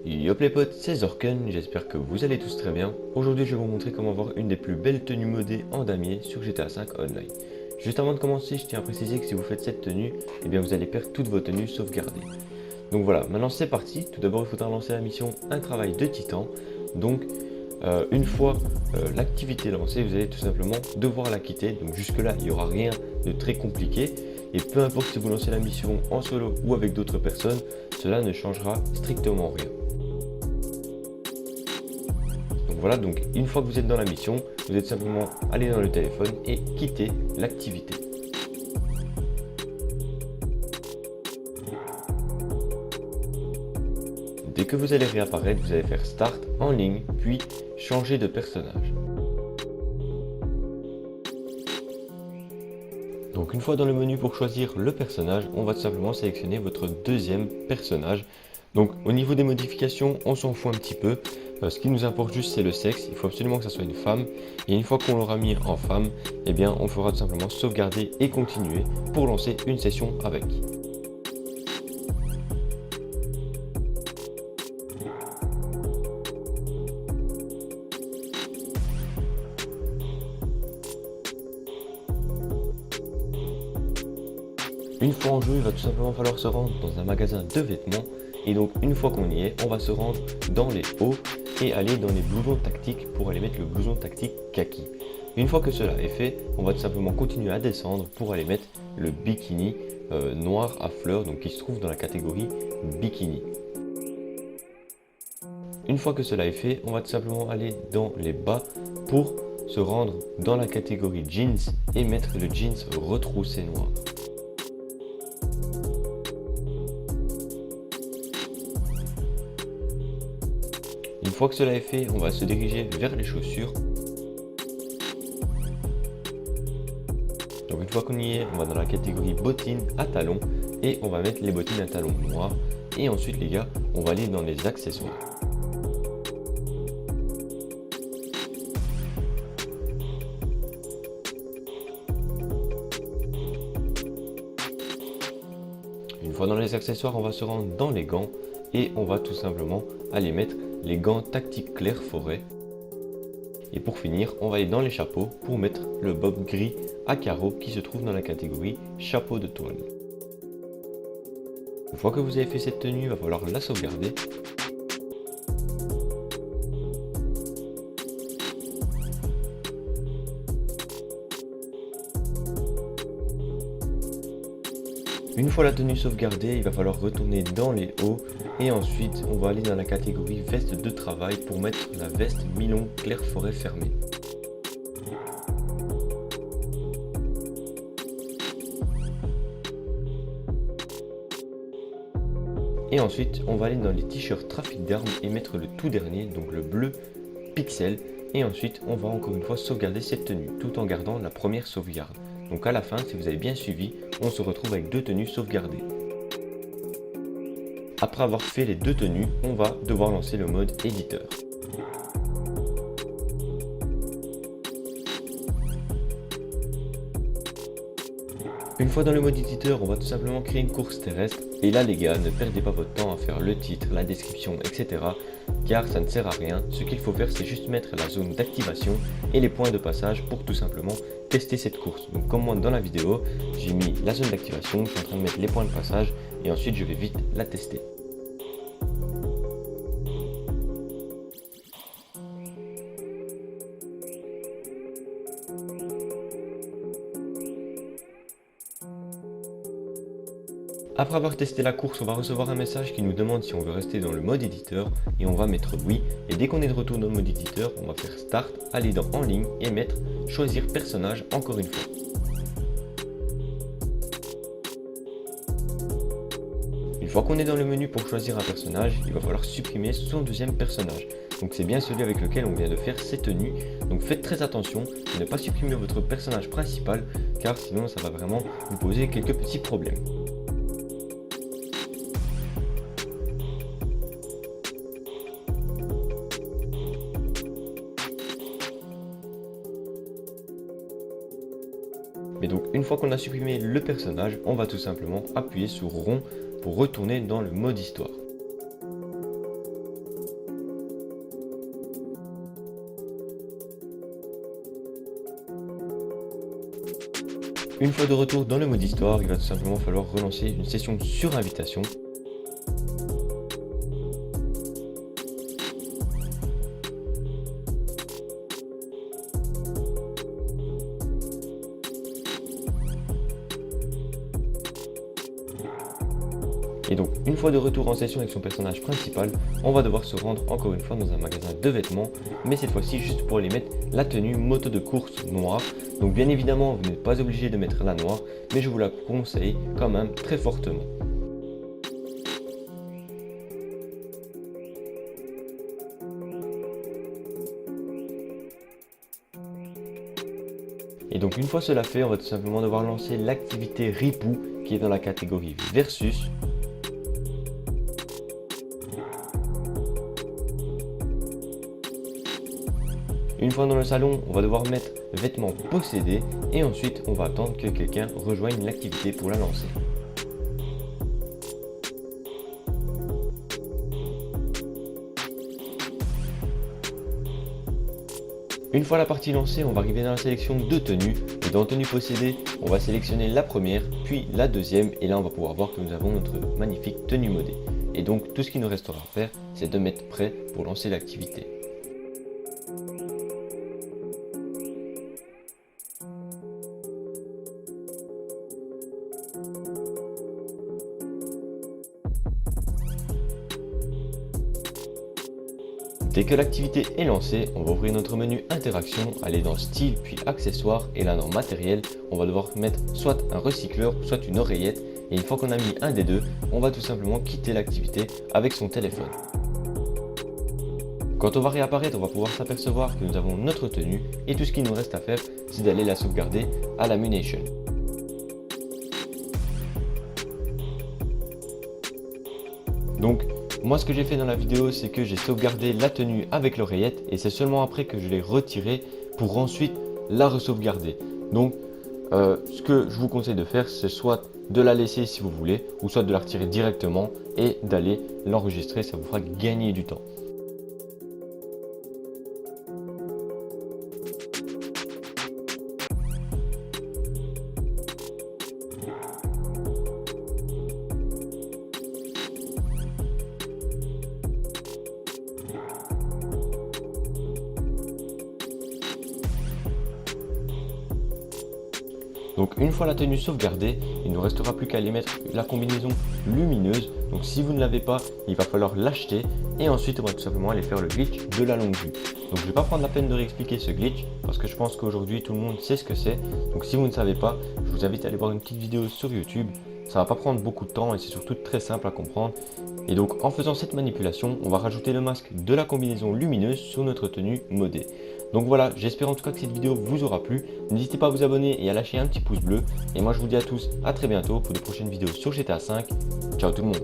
Yop les potes, c'est Zorken, j'espère que vous allez tous très bien. Aujourd'hui je vais vous montrer comment avoir une des plus belles tenues modées en damier sur GTA V Online. Juste avant de commencer, je tiens à préciser que si vous faites cette tenue, eh bien vous allez perdre toutes vos tenues sauvegardées. Donc voilà, maintenant c'est parti. Tout d'abord il faudra lancer la mission Un travail de titan. Donc une fois l'activité lancée, vous allez tout simplement devoir la quitter. Donc jusque là il n'y aura rien de très compliqué. Et peu importe si vous lancez la mission en solo ou avec d'autres personnes, cela ne changera strictement rien. Donc voilà, donc une fois que vous êtes dans la mission, vous êtes simplement aller dans le téléphone et quitter l'activité. Dès que vous allez réapparaître, vous allez faire Start en ligne, puis changer de personnage. Donc une fois dans le menu pour choisir le personnage, on va tout simplement sélectionner votre deuxième personnage. Donc au niveau des modifications, on s'en fout un petit peu. Ce qui nous importe juste c'est le sexe, il faut absolument que ça soit une femme. Et une fois qu'on l'aura mis en femme, eh bien on fera tout simplement sauvegarder et continuer pour lancer une session avec. Une fois en jeu, il va tout simplement falloir se rendre dans un magasin de vêtements. Et donc une fois qu'on y est, on va se rendre dans les hauts et aller dans les blousons tactiques pour aller mettre le blouson tactique kaki. Une fois que cela est fait, on va tout simplement continuer à descendre pour aller mettre le bikini noir à fleurs, donc qui se trouve dans la catégorie bikini. Une fois que cela est fait, on va tout simplement aller dans les bas pour se rendre dans la catégorie jeans et mettre le jeans retroussé noir. Une fois que cela est fait, on va se diriger vers les chaussures. Donc une fois qu'on y est, on va dans la catégorie bottines à talons et on va mettre les bottines à talons noirs. Et ensuite les gars, on va aller dans les accessoires. Une fois dans les accessoires, on va se rendre dans les gants et on va tout simplement aller mettre les gants tactiques clair forêt. Et pour finir, on va aller dans les chapeaux pour mettre le bob gris à carreaux qui se trouve dans la catégorie chapeau de toile. Une fois que vous avez fait cette tenue, il va falloir la sauvegarder. Une fois la tenue sauvegardée, il va falloir retourner dans les hauts et ensuite on va aller dans la catégorie veste de travail pour mettre la veste mi-longue clair forêt fermée. Et ensuite on va aller dans les t-shirts trafic d'armes et mettre le tout dernier, donc le bleu pixel. Et ensuite on va encore une fois sauvegarder cette tenue tout en gardant la première sauvegarde. Donc à la fin, si vous avez bien suivi, on se retrouve avec deux tenues sauvegardées. Après avoir fait les deux tenues, on va devoir lancer le mode éditeur. Une fois dans le mode éditeur, on va tout simplement créer une course terrestre. Et là les gars, ne perdez pas votre temps à faire le titre, la description, etc. Car ça ne sert à rien. Ce qu'il faut faire, c'est juste mettre la zone d'activation et les points de passage pour tout simplement tester cette course. Donc comme moi dans la vidéo, j'ai mis la zone d'activation, je suis en train de mettre les points de passage et ensuite je vais vite la tester. Après avoir testé la course, on va recevoir un message qui nous demande si on veut rester dans le mode éditeur et on va mettre oui. Et dès qu'on est de retour dans le mode éditeur, on va faire Start, aller dans En ligne et mettre Choisir personnage encore une fois. Une fois qu'on est dans le menu pour choisir un personnage, il va falloir supprimer son deuxième personnage. Donc c'est bien celui avec lequel on vient de faire ces tenues. Donc faites très attention de ne pas supprimer votre personnage principal car sinon ça va vraiment vous poser quelques petits problèmes. Mais donc une fois qu'on a supprimé le personnage, on va tout simplement appuyer sur rond pour retourner dans le mode histoire. Une fois de retour dans le mode histoire, il va tout simplement falloir relancer une session sur invitation. Et donc, une fois de retour en session avec son personnage principal, on va devoir se rendre encore une fois dans un magasin de vêtements, mais cette fois-ci juste pour aller mettre la tenue moto de course noire. Donc bien évidemment, vous n'êtes pas obligé de mettre la noire, mais je vous la conseille quand même très fortement. Et donc une fois cela fait, on va tout simplement devoir lancer l'activité Ripou qui est dans la catégorie Versus. Une fois dans le salon, on va devoir mettre vêtements possédés et ensuite on va attendre que quelqu'un rejoigne l'activité pour la lancer. Une fois la partie lancée, on va arriver dans la sélection de tenues et dans tenue possédée, on va sélectionner la première puis la deuxième et là on va pouvoir voir que nous avons notre magnifique tenue modée. Et donc tout ce qu'il nous restera à faire, c'est de mettre prêt pour lancer l'activité. Dès que l'activité est lancée, on va ouvrir notre menu interaction, aller dans style puis accessoires et là dans matériel, on va devoir mettre soit un recycleur, soit une oreillette et une fois qu'on a mis un des deux, on va tout simplement quitter l'activité avec son téléphone. Quand on va réapparaître, on va pouvoir s'apercevoir que nous avons notre tenue et tout ce qu'il nous reste à faire, c'est d'aller la sauvegarder à la Munation. Donc, moi ce que j'ai fait dans la vidéo, c'est que j'ai sauvegardé la tenue avec l'oreillette et c'est seulement après que je l'ai retirée pour ensuite la re-sauvegarder. Donc, ce que je vous conseille de faire, c'est soit de la laisser si vous voulez, ou soit de la retirer directement et d'aller l'enregistrer, ça vous fera gagner du temps. Donc une fois la tenue sauvegardée, il ne nous restera plus qu'à aller mettre la combinaison lumineuse. Donc si vous ne l'avez pas, il va falloir l'acheter et ensuite on va tout simplement aller faire le glitch de la longue vue. Donc je ne vais pas prendre la peine de réexpliquer ce glitch parce que je pense qu'aujourd'hui tout le monde sait ce que c'est. Donc si vous ne savez pas, je vous invite à aller voir une petite vidéo sur YouTube. Ça va pas prendre beaucoup de temps et c'est surtout très simple à comprendre. Et donc en faisant cette manipulation, on va rajouter le masque de la combinaison lumineuse sur notre tenue modée. Donc voilà, j'espère en tout cas que cette vidéo vous aura plu. N'hésitez pas à vous abonner et à lâcher un petit pouce bleu. Et moi je vous dis à tous à très bientôt pour de prochaines vidéos sur GTA 5. Ciao tout le monde.